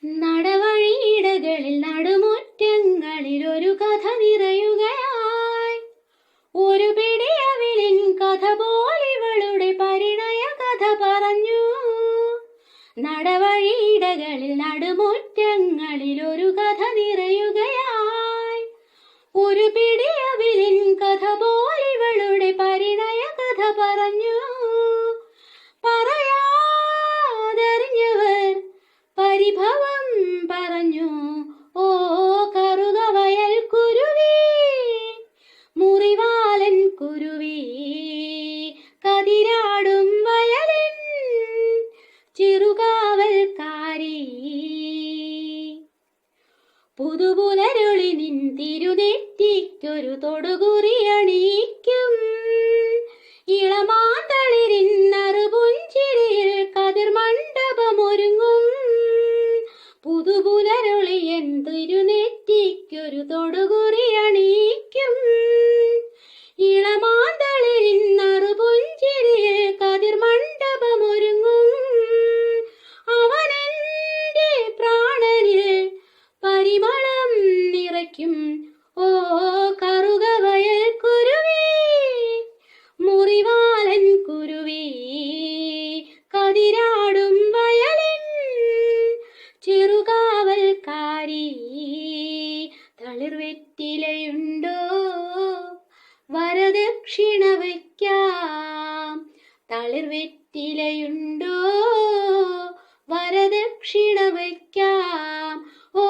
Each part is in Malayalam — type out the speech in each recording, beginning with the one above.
നടവഴിയിടകളിൽ നടുമുറ്റങ്ങളിൽ ഒരു കഥ നിറയുകയായി. ഒരു പിടിയവിലിൻ കഥ പോലിവളുടെ പരിണയ കഥ പറഞ്ഞു. നടവഴിയിടകളിൽ നടുമുറ്റങ്ങളിൽ ഒരു കഥ നിറയുകയായി. ഒരു പിടിയവിലിൻ കഥ പോലിവളുടെ പരിണയ കഥ പറഞ്ഞു. പറയാതറിഞ്ഞവർ പരിഭവം പറഞ്ഞു. ഓ കറുകവയൽ കുരുവി, മുറിവാലൻ കുരുവി, കതിരാടും വയലിൻ ചെറുകാവൽക്കാരി. പുതുപുലരൊളി നിൻ തിരുനെറ്റിക്കൊരു തൊടുകുറിയണിയിക്കും. ഇളമാന്തളിരിൻ നറുപുഞ്ചിരിയിൽ കതിർമണ്ഡപമൊരുങ്ങും. പുതുപുലരൊളി എൻ തിരുനെറ്റിക്കൊരു തൊടുകുറിയണിയിക്കും. ഇളമാന്തളിരിൻ നറുപുഞ്ചിരിയിൽ കതിർമണ്ഡപമൊരുങ്ങും. അവനെന്റെ പ്രാണനിൽ പരിമളം നിറയ്ക്കും. ഓ കറുകവയൽ കുരുവി, മുറിവാലൻ കുരുവി, കതിരാടും വയലിൻ ചെറുകാവൽക്കാരി. തളിർവെറ്റിലയുണ്ടോ വരദക്ഷിണ വയ്ക്കാം. തളിർവെറ്റിലയുണ്ടോ വരദക്ഷിണ വയ്ക്കാം. ഓ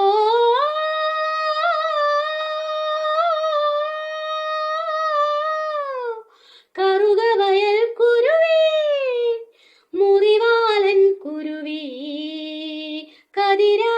കറുകവയൽ കുരുവി, മുറിവാലൻ കുരുവി, കതിര